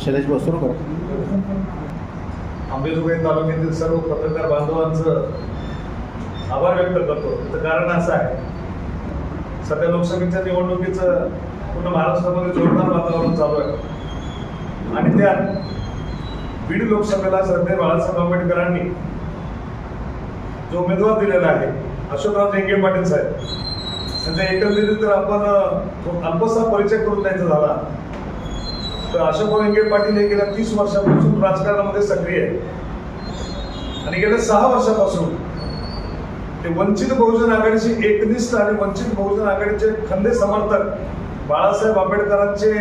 शैलेश बसवकर. अंबेजोगाई तालुक्यातील सर्व पत्रकार बांधवांचं आभार व्यक्त करतो. त्याचं कारण असं आहे, सध्या लोकसभेच्या निवडणुकीचं पूर्ण महाराष्ट्रामध्ये जोरदार वातावरण चालू आहे आणि त्यात बीड लोकसभेला श्रद्धेय बाळासाहेब आंबेडकरांनी जो उमेदवार दिलेला आहे अशोकराव जंगे पाटील साहेब, त्यांचा एकंदरीत जर आपण अल्पसा परिचय करून द्यायचा झाला तर अशोकराव जंगे पाटील हे गेल्या 30 वर्षापासून राजकारणामध्ये सक्रिय आहे आणि गेल्या 6 वर्षापासून ते वंचित बहुजन आघाडीचे एकनिष्ठ आणि वंचित बहुजन आघाडीचे खंदे समर्थक बाळासाहेब आंबेडकरांचे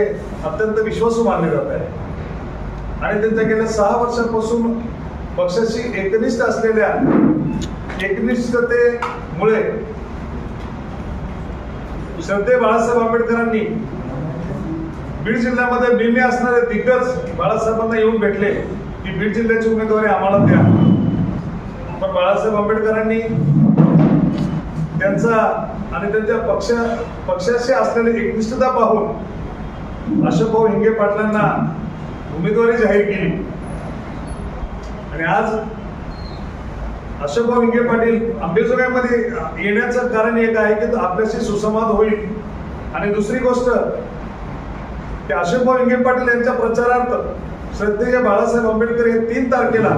अत्यंत विश्वासू मानले जात आहे आणि त्यांच्या गेल्या 6 वर्षापासून पक्षाशी एकनिष्ठ असलेल्या एकनिष्ठतेमुळे श्रद्धेय बाळासाहेब आंबेडकरांनी बीड जिल्ह्यामध्ये नेहमी असणारे दिग्गज बाळासाहेबांना येऊन भेटले की बीड जिल्ह्याची उमेदवारी आम्हाला द्या. पण बाळासाहेब आंबेडकरांनी त्यांचा आणि त्यांच्या पक्षाशी असलेली एकनिष्ठता पाहून अशोकभाऊ हिंगे पाटलांना उमेदवारी जाहीर केली आणि आज अशोकभाऊ हिंगे पाटील अंबेजोगाईमध्ये येण्याचं कारण एक आहे की आपल्याशी सुसंवाद होईल आणि दुसरी गोष्ट की अशोकभाऊ हिंगे पाटील यांच्या प्रचारार्थ श्रद्धेय बाळासाहेब आंबेडकर हे 3 तारखेला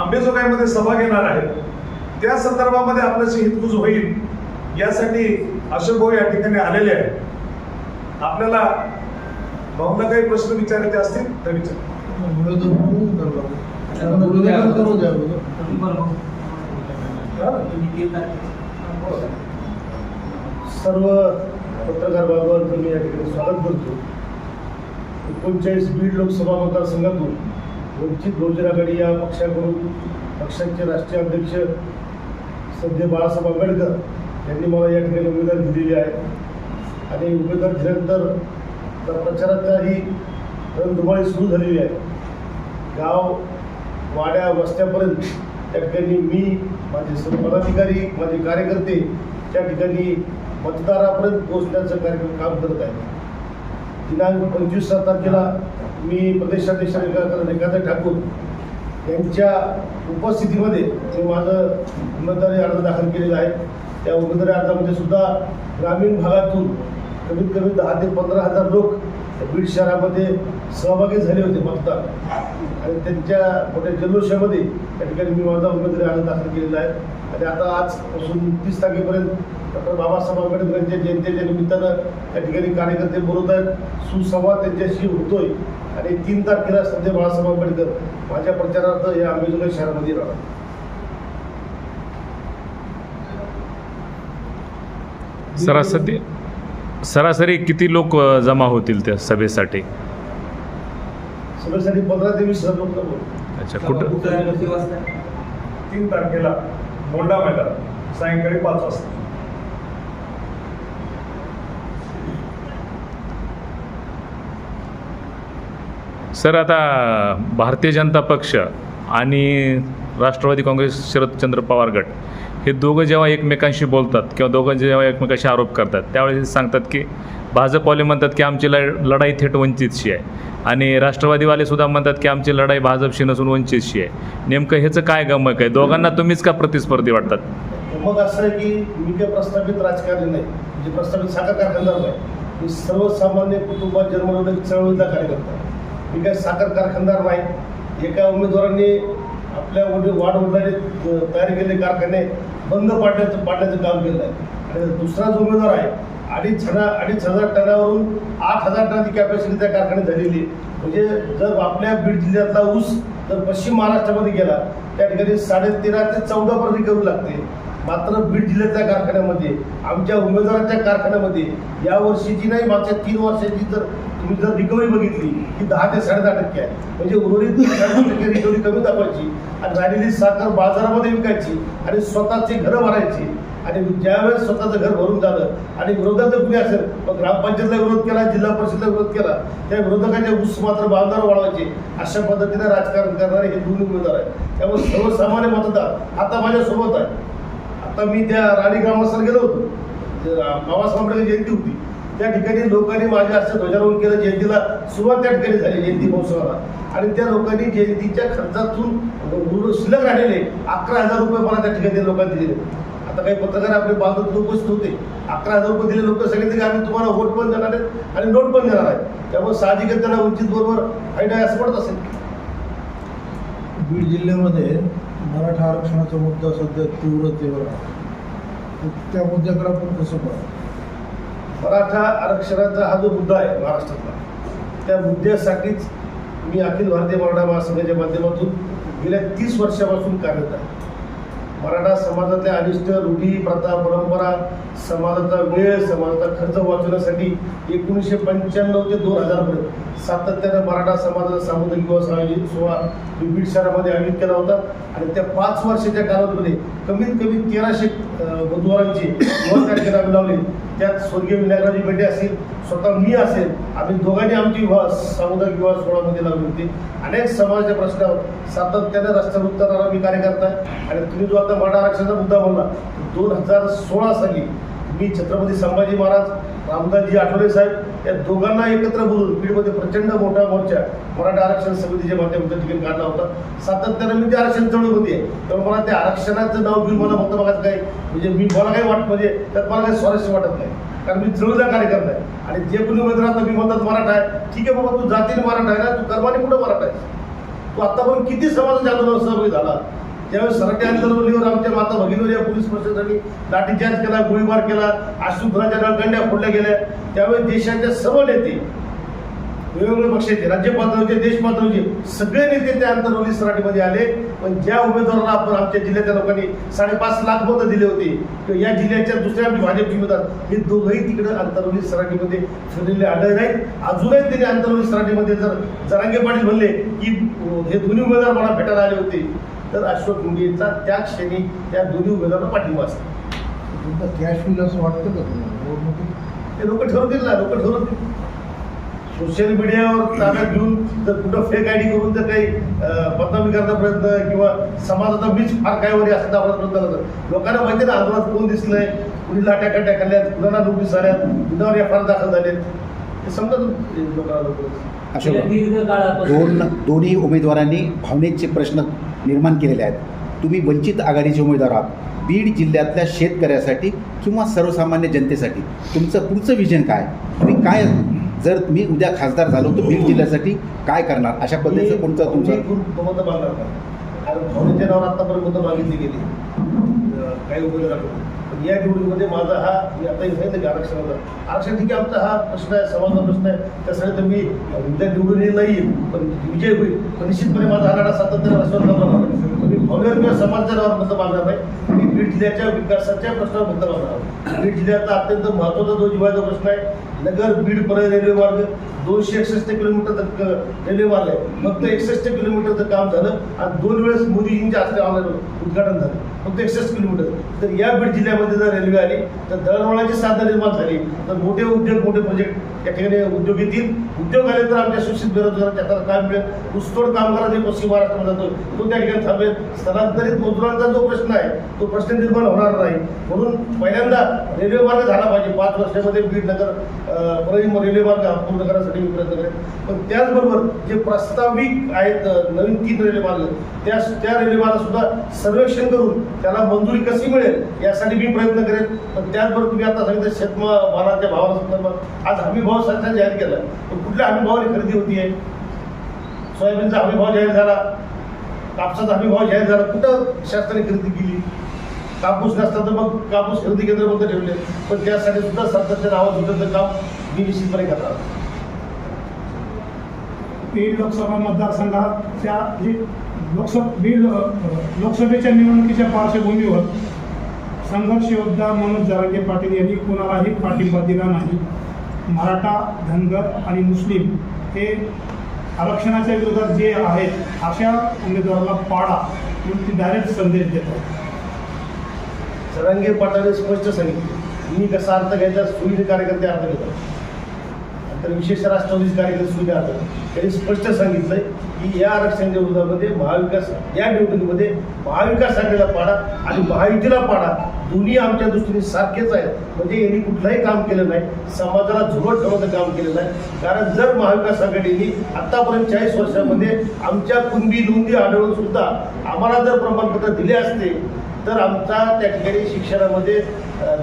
अंबेजोगाईमध्ये सभा घेणार आहेत. त्या संदर्भामध्ये आपल्याशी हितगुज होईल यासाठी अशोकभाऊ या ठिकाणी आलेले आहेत. आपल्याला भाऊंना काही प्रश्न विचारायचे असतील तर विचार. सर्व पत्रकार बांधवांचं मी या ठिकाणी स्वागत करतो. 39 बीड लोकसभा मतदारसंघातून वंचित बहुजन आघाडी या पक्षाकडून पक्षाचे राष्ट्रीय अध्यक्ष श्रद्धेय बाळासाहेब आंबेडकर यांनी मला या ठिकाणी उमेदवारी दिलेली आहे आणि उमेदवार दिल्यानंतर प्रचाराचाही रणधुमाळी सुरू झालेली आहे. गाव वाड्या वस्त्यापर्यंत त्या ठिकाणी मी, माझे सर्व पदाधिकारी, माझे कार्यकर्ते त्या ठिकाणी मतदारापर्यंत पोहोचण्याचं कार्यक्रम काम करत आहे. दिनांक 25 तारखेला मी प्रदेशाध्यक्ष रेखाताई ठाकूर यांच्या उपस्थितीमध्ये मी माझं उमेदवारी अर्ज दाखल केलेला आहे. त्या उमेदवारी अर्जामध्ये सुद्धा ग्रामीण भागातून कमीत कमी 10,000 ते 15,000 लोक बीड शहरामध्ये सहभागी झाले होते मतदार आणि त्यांच्या मोठ्या जल्लोषामध्ये त्या ठिकाणी मी माझा उमेदवारी अर्ज दाखल केलेला आहे आणि आता आजपासून 30 तारखेपर्यंत डॉक्टर बाबासाहेब आंबेडकर यांच्या जयंतीच्या निमित्तानं त्या ठिकाणी कार्यकर्ते बोलत आहेत. सुसंवाद त्यांच्याशी होतोय आणि 3 तारखेला श्रद्धेय बाळासाहेब आंबेडकर माझ्या प्रचारार्थ या अंबेजोगाई शहरामध्ये राहणार. सरासरी किती लोक जमा होतील त्या सभेसाठी? सभेसाठी 15 ते 20,000 लोक जमा. अच्छा, कुठं? 3 तारखेला मोंडा मैदान सायंकाळी 5 वाजता. सर, आता भारतीय जनता पक्ष आणि राष्ट्रवादी काँग्रेस शरदचंद्र पवार गट हे दोघं जेव्हा एकमेकांशी बोलतात किंवा दोघं जेव्हा एकमेकांशी आरोप करतात त्यावेळेस सांगतात की भाजपवाले म्हणतात की आमची लढाई थेट वंचितशी आहे आणि राष्ट्रवादीवाले सुद्धा म्हणतात की आमची लढाई भाजपशी नसून वंचितशी आहे. नेमकं ह्याचं काय गमक आहे? दोघांना तुम्हीच का प्रतिस्पर्धी वाटतात? मग असं आहे की मी काही प्रस्थापित राजकारणी नाही, म्हणजे प्रस्थापित साखर कारखानदार नाही. मी सर्वसामान्य कुटुंबात जन्मलेला चळवळीचा कार्यकर्ता. मी काही साखर कारखानदार नाही. एका उमेदवारांनी आपल्या वाढवडिलांनी तयार केलेले कारखाने बंद पाडण्याचं काम केलं आहे आणि दुसरा जो उमेदवार आहे 2,500 टनावरून 8,000 टनाची कॅपॅसिटी त्या कारखान्यात झालेली. म्हणजे जर आपल्या बीड जिल्ह्यातला ऊस जर पश्चिम महाराष्ट्रामध्ये गेला त्या ठिकाणी 13.5 ते 14% रिकव्हरी लागते. मात्र बीड जिल्ह्यातल्या कारखान्यामध्ये आमच्या उमेदवारांच्या कारखान्यामध्ये या वर्षीची नाही मागच्या 3 वर्षाची जर तुम्ही जर रिकव्हरी बघितली की 10 ते 10.5% आहे. म्हणजे उर्वरित 10% रिकव्हरी कमी दाखवायची आणि राहिलेली साखर बाजारामध्ये विकायची आणि स्वतःची घरं भरायची आणि ज्यावेळेस स्वतःचं घर भरून झालं आणि विरोधात जर कुणी असेल मग ग्रामपंचायतला विरोध केला, जिल्हा परिषदला विरोध केला, त्या विरोधकांचे ऊस मात्र बांधावर वाढवायचे. अशा पद्धतीने राजकारण करणारे हे 2 उमेदवार आहेत. त्यामुळे सर्वसामान्य मतदार आता माझ्यासोबत आहे. आता मी त्या राणी ग्रामस्थाला गेलो होतो, बाबासाहेब आंबेडकर जयंती होती त्या ठिकाणी लोकांनी माझ्या हस्ते ध्वजारोहण केलं. जयंतीला सुरुवात त्या ठिकाणी झाली, जयंती महोत्सवाला. आणि त्या लोकांनी जयंतीच्या खर्चातून शिल्लक राहिलेले 11,000 रुपये मला त्या ठिकाणी लोकांनी दिले. आता काही पत्रकार आपले बांधत उपस्थित होते. 11,000 रुपये दिले लोक सांगितले की आम्ही तुम्हाला वोट पण देणार आहेत आणि नोट पण देणार आहे. त्यामुळे साहजिकच त्यांना वंचित बरोबर फायदा आहे असं पडत असेल. बीड जिल्ह्यामध्ये मराठा आरक्षणाचा मुद्दा सध्या तीव्रतेवर आहे. त्या मुद्द्याकडे आपण कसं पाहतो? मराठा आरक्षणाचा हा जो मुद्दा आहे महाराष्ट्रातला, त्या मुद्द्यासाठीच मी अखिल भारतीय मराठा महासंघाच्या माध्यमातून गेल्या 30 वर्षापासून कार्यरत आहे. मराठा समाजातल्या अनिष्ट रूढी, प्रथा, परंपरा, समाजाचा वेळ, समाजाचा खर्च वाचवण्यासाठी 1995 ते 2000 पर्यंत सातत्यानं मराठा समाजाचा सामुदायिक विवाह आयोजित सोहळा बीड शहरामध्ये आयोजित केला होता. आणि त्या 5 वर्षाच्या कालावधीमध्ये कमीत कमी 1300 बुधवारांची विवाह कार्यक्रम आम्ही लावले. त्यात स्वर्गीय विनायकरावजी मेटे असतील, स्वतः मी असेल, आम्ही दोघांनी आमची विवाह सामुदायिक विवाह सोहळ्यामध्ये लावली होती. अनेक समाजाच्या प्रश्नावर सातत्याने रस्त्यावर उतरणारा मी कार्यकर्ता आहे. आणि तुम्ही जो आता मराठा आरक्षणाचा मुद्दा बोलला, 2016 साली मी छत्रपती संभाजी महाराज, रामदासजी आठवले साहेब या दोघांना एकत्र बोलून बीडमध्ये प्रचंड मोठा मोर्चा मराठा आरक्षण समितीच्या माध्यमातून ठिकाणी काढला होता. सातत्यानं मी ते आरक्षण चळवळीमध्ये आहे. त्यामुळे मला त्या आरक्षणाचं नाव घेऊन मला फक्त बघायचं काय म्हणजे मला काही वाटत म्हणजे त्यात मला काही स्वारस्य वाटत नाही. कारण मी चळवळीचा कार्यकर्ता आहे. आणि जे कोणी उमेदवार आता मी म्हणतात मराठा आहे, ठीक आहे बाबा, तू जातीने मराठा आहे ना, तू कर्माने कुठं मराठा आहे? तू आतापर्यंत किती समाजाच्या आंदोलनात सहभागी झाला? त्यावेळेस सराटी आंदोलनावर आमच्या माता भगिनीवर या पोलीस प्रशासनाने लाठीचार्ज केला, गोळीबार केला, अश्रुधुराच्या नळकंड्या फोडल्या गेल्या. त्यावेळेस देशाच्या सर्व नेते, वेगवेगळे पक्षाचे, राज्य पातळीचे, देश पातळीचे सगळे नेते त्या आंतरवली सराटीमध्ये आले. पण ज्या उमेदवाराला आपण आमच्या जिल्ह्याच्या लोकांनी 5.5 लाख मतं दिले होते किंवा या जिल्ह्याच्या दुसऱ्या आमचे भाजपचे उमेदवार हे दोघंही तिकडे आंतरवली सराटीमध्ये फिरलेले आढळ नाहीत. अजूनही त्यांनी आंतरवली सराटीमध्ये जर जरांगे पाटील म्हणले की हे दोन्ही उमेदवार मला भेटायला आले होते, तर अशोक मुंडेचा त्या क्षणी त्या दोन्ही उमेदवारांना पाठिंबा असतो. तुमचं कॅश होईल असं वाटतं का तुम्हाला? ते लोक ठरवतील ना, लोक ठरवतील. सोशल मीडियावर ताब्यात घेऊन जर कुठं फेक आयडी करून जर काही बदनामी करण्याचा प्रयत्न किंवा समाजाचा मीच फार काय वगैरे असं दाखवण्याचा प्रयत्न करतात. लोकांना माहिती ना आंदोलनात कोण दिसलंय, कुणी लाट्या काट्या खाल्ल्यात, कुणाला नोटीस आल्यात, कुणावर FIR दाखल झालेत, हे समजत लोकांना. दोन्ही उमेदवारांनी भावनेचे प्रश्न निर्माण केलेले आहेत. तुम्ही वंचित आघाडीचे उमेदवार आहात. बीड जिल्ह्यातल्या शेतकऱ्यासाठी किंवा सर्वसामान्य जनतेसाठी तुमचं पुढचं विजन काय? तुम्ही काय, जर तुम्ही उद्या खासदार झालो तर बीड जिल्ह्यासाठी काय करणार? अशा पद्धतीचं कोणतं तुमचं मतं मागणार नाही. कारण भावनेच्या नावावर आतापर्यंत मतं मागितली गेली काही उमेदवारांकडून. पण या निवडणुकीमध्ये माझा हा मी आता सांगितलं की आरक्षण ठीक आहे, आमचा हा प्रश्न आहे, समाजाचा प्रश्न आहे. त्यासाठी तर मी उद्या निवडून येईल नाही, पण विजय होईल. पण निश्चितपणे माझा हा लढा सातत्याने रस्त्यावर जाणार नाही. मी भावनेवर किंवा समाजाच्या नावावर मतं मागणार नाही. मी बीड जिल्ह्याच्या विकासाच्या प्रश्नावर मतं मागणार. बीड जिल्ह्याचा अत्यंत महत्त्वाचा जो जिव्हाळ्याचा प्रश्न आहे, नगर बीड परळी रेल्वे मार्ग 261 किलोमीटरचं रेल्वे मार्ग आहे. फक्त 61 किलोमीटरचं काम झालं आणि 2 वेळेस मोदीजींच्या हस्ते उद्घाटन झालं, फक्त 61 किलोमीटर. तर या बीड जिल्ह्यामध्ये जर रेल्वे आली तर दळणवळणाची साधनं निर्माण झाली तर मोठे उद्योग, मोठे प्रोजेक्ट या ठिकाणी उद्योग येतील. उद्योग आले तर आमच्या सुशिक्षित बेरोजगारांच्या हाताला काय मिळेल? ऊसतोड कामगार जे पश्चिम महाराष्ट्रामध्ये जातो तो त्या ठिकाणी थांबेल. स्थलांतरित मजुरांचा जो प्रश्न आहे तो प्रश्न निर्माण होणार नाही. म्हणून पहिल्यांदा रेल्वे मार्ग झाला पाहिजे. 5 वर्षामध्ये बीड नगर परळी रेल्वे मार्ग पूर्ण करण्यासाठी मी प्रयत्न करेन. पण त्याचबरोबर जे प्रास्ताविक आहेत नवीन 3 रेल्वे मार्ग त्या रेल्वे मार्ग सुद्धा सर्वेक्षण करून त्याला मंजुरी कशी मिळेल यासाठी मी प्रयत्न करेन. पण त्याचबरोबर तुम्ही आता सांगितलं शेतमालाच्या भावाला संदर्भात आज हमी भाव सरकार जाहीर केला. पण कुठल्या हमी भावाने खरेदी होती आहे? सोयाबीनचा हमी भाव जाहीर झाला, कापसाचा हमी भाव जाहीर झाला, कुठं शासनाने खरेदी केली? कापूस नसता तर मग कापूस खरेदी केंद्र बंद ठेवले. पण त्यासाठी सुद्धा सातत्याने आवाज उठवण्याचं काम मी निश्चितपणे करणार. बीड लोकसभा मतदारसंघाच्या बीड लोकसभेच्या निवडणुकीच्या पार्श्वभूमीवर संघर्ष योद्धा मनोज जरांगे पाटील यांनी कोणालाही पाठिंबा दिला नाही. मराठा, धनगर आणि मुस्लिम हे आरक्षणाच्या विरोधात जे आहेत अशा उमेदवाराला पाडा म्हणून ती डायरेक्ट संदेश देतात. जरांगे पाटलांनी स्पष्ट सांगितले मी कसा अर्थ घ्यायचा, सुविधे कार्यकर्ते अर्थ घेतात, तर विशेष राष्ट्रवादीचे कार्यकर्ते सुविधा अर्थ. त्यांनी स्पष्ट सांगितलंय की या आरक्षणाच्या विरोधामध्ये महाविकास या निवडणुकीमध्ये महाविकास आघाडीला पाडा आणि महायुतीला पाडा, दोन्ही आमच्या दृष्टीने सारखेच आहेत. म्हणजे यांनी कुठलंही काम केलं नाही, समाजाला झुरवत ठेवण्याचं काम केलं नाही. कारण जर महाविकास आघाडीने आतापर्यंत 40 वर्षामध्ये आमच्या कुणबी नोंदी आढळून सुद्धा आम्हाला जर प्रमाणपत्र दिले असते तर आमचा त्या ठिकाणी शिक्षणामध्ये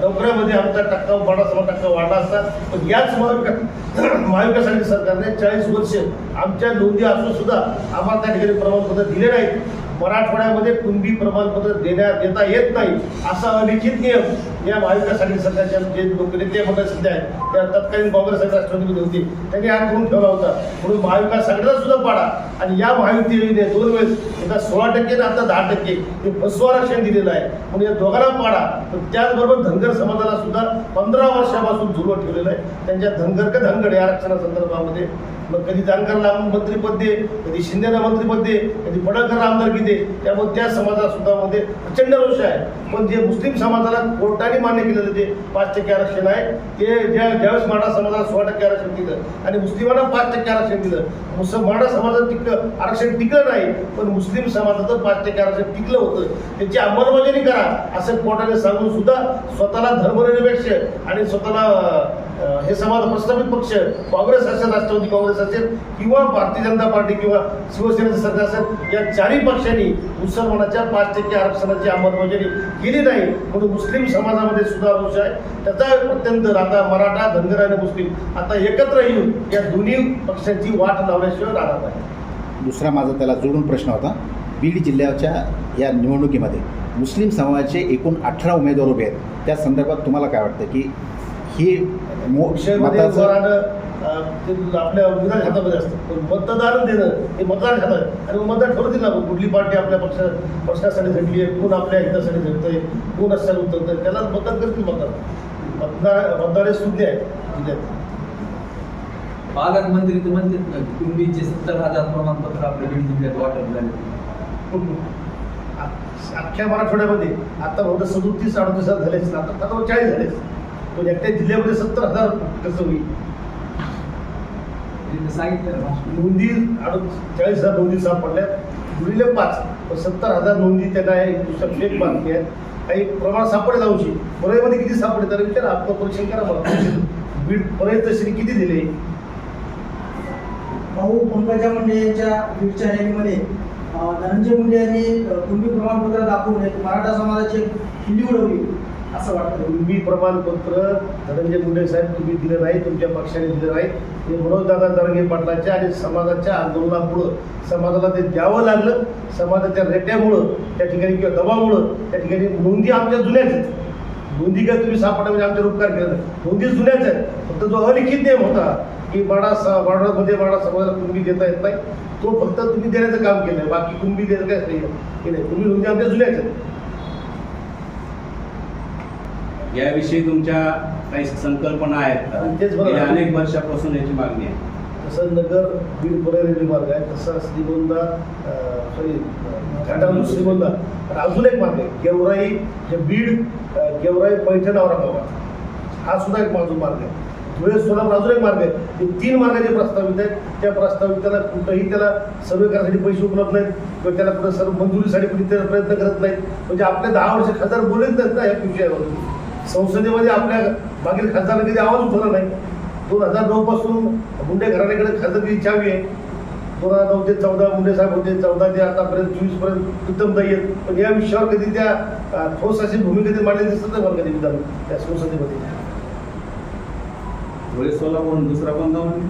नोकऱ्यामध्ये आमचा टक्का 12% वाढला असता. पण याच महाविकास आघाडी सरकारने 40 वर्ष आमच्या नोंदी असून सुद्धा आम्हाला त्या ठिकाणी प्रमाणपत्र दिले नाहीत. मराठवाड्यामध्ये कुणबी प्रमाणपत्र देता येत नाही असा अलिखित नियम या महाविकास आघाडी सरकारच्या जे लोकनेते मंडळ सध्या आहेत त्या तत्कालीन काँग्रेस आणि राष्ट्रवादीमध्ये होते त्यांनी हा करून ठेवला होता. म्हणून महाविकास आघाडीला सुद्धा पाडा आणि या महायुतीने 2 वेळेस एकदा 16% आणि आता 10% हे फसवं आरक्षण दिलेलं आहे. म्हणून या दोघांना पाडा. पण त्याचबरोबर धनगर समाजाला सुद्धा 15 वर्षापासून झुलवत ठेवलेलं आहे. त्यांच्या धनगर का धनगड या आरक्षणासंदर्भामध्ये मग कधी जानकरला मंत्रिपद दे, कधी शिंदेला मंत्रिपद दे, कधी पडळकर आमदारकी दे. त्यामुळे त्या समाजाला सुद्धा मध्ये प्रचंड रोष आहे. पण जे मुस्लिम समाजाला कोर्टाने मान्य केलेलं जे 5% आरक्षण आहे ते ज्यावेळेस मराठा समाजाला 16% आरक्षण दिलं आणि मुस्लिमांना 5% आरक्षण दिलं, मराठा समाजाचं आरक्षण टिकलं नाही पण मुस्लिम समाजाचं 5% आरक्षण टिकलं होतं. त्याची अंमलबजावणी करा असं कोर्टाने सांगून सुद्धा स्वतःला धर्मनिरपेक्ष आणि स्वतःला हे समाज प्रस्थापित पक्ष काँग्रेस असेल, राष्ट्रवादी काँग्रेस असेल किंवा भारतीय जनता पार्टी किंवा शिवसेनेचं सरकार असेल, या 4ही पक्षांनी मुसलमानाच्या 5% आरक्षणाची अंमलबजावणी केली नाही. म्हणून मुस्लिम समाजामध्ये सुद्धा रोष आहे. त्याचा अत्यंत आता मराठा, धनगर आणि मुस्लिम आता एकत्र येऊन या दोन्ही पक्षांची वाट लावल्याशिवाय राहणार नाही. दुसरा माझा त्याला जोडून प्रश्न होता, बीड जिल्ह्याच्या या निवडणुकीमध्ये मुस्लिम समाजाचे एकूण 18 उमेदवार उभे आहेत. त्या संदर्भात तुम्हाला काय वाटतं की ही विषयामध्ये आपल्या विधान खात्यामध्ये असतं पण मतदान देणं हे मतदान खातं आहे आणि मतदान ठरवतील ना कुठली पार्टी आपल्या पक्षासाठी झटली आहे, कोण आपल्या हितासाठी झटतंय, कोण असायला उतरतंय, त्याला मतदान करतील. मतदार हे सुज्ञ आहे जिल्ह्यात. पालकमंत्री तर म्हणतात ना कुणबीचे 70,000 प्रमाणपत्र आपल्या बीड जिल्ह्यात वाटप झाले. अख्ख्या मराठवाड्यामध्ये आता बहुतेक 37-38 झालेच ना, आता 40 झालेच. पण एकट्या जिल्ह्यामध्ये 70,000 कसं होईल? सांगितलं नोंदी 40,000 नोंदी सापडल्या, गुरीले 5 पण 70,000 नोंदी त्यांना दुसऱ्या फेक बातमी आहे. काही प्रमाण सापडे जाऊशी परळीमध्ये किती सापडले तर विचार आत्मपरीक्षण करा मला. बीड परळी तशी किती दिले? भाऊ पंकजा मुंडे यांच्या बीडच्या रॅलीमध्ये धनंजय मुंडे यांनी कुणबी प्रमाणपत्र दाखवून एक मराठा समाजाची खिल्ली उडवली असं वाटतं. कुणबी प्रमाणपत्र धनंजय मुंडे साहेब तुम्ही दिलं नाही, तुमच्या पक्षाने दिलं नाही. ते मनोजदादा जरांगे पाटलाच्या आणि समाजाच्या आंदोलनामुळं समाजाला ते द्यावं लागलं. समाजाच्या रेट्यामुळं त्या ठिकाणी किंवा दबावामुळं त्या ठिकाणी नोंदी आमच्या जुन्याच आहेत. नोंदी काय तुम्ही सापडा म्हणजे आमच्यावर उपकार केला नाही, नोंदी जुन्याच आहेत. फक्त जो अलिखित नियम होता की मराठा समाजाला कुणबी देता येत नाही तो फक्त तुम्ही देण्याचं काम केलं, बाकी कुणबी देणं काय नाही. तुम्ही नोंदी आमच्या जुन्याच आहेत. याविषयी तुमच्या काही संकल्पना आहेत का? तेच बरोबर. गेल्या अनेक वर्षापासून याची मागणी आहे. जसं नगर बीड परळ रेल्वे मार्ग आहे तसा श्रीगोंदा घाटावरून श्रीगोंदा आणि अजून एक मार्ग आहे गेवराई जे बीड गेवराई पैठण औरंगाबाद हा सुद्धा एक अजून मार्ग आहे. धुळे सोलापूर अजून एक मार्ग आहे. हे 3 मार्ग जे प्रस्तावित आहेत त्या प्रस्तावित त्याला कुठंही त्याला सर्वे करण्यासाठी पैसे उपलब्ध नाहीत किंवा त्याला कुठं सर्व मंजुरीसाठी कुठे त्याला प्रयत्न करत नाहीत. म्हणजे आपल्या 10 वर्ष खासदार बोलत नाहीत ना या विषयावर. संसदेमध्ये आपल्या मागील खासदारांना कधी आवाज उठवला नाही. 2009 पासून मुंडे घराण्याकडे खासदारची चावी आहे. 2009 ते 14 मुंडे साहेब होते, 14 ते आतापर्यंत 24पर्यंत प्रीतमताई आहेत. पण या विषयावर कधी त्या ठोस अशी भूमिका कधी मांडली दिसत नाही मला कधी विधान त्या संसदेमध्ये. धुळे सोलापूर दुसरा कोणता म्हणजे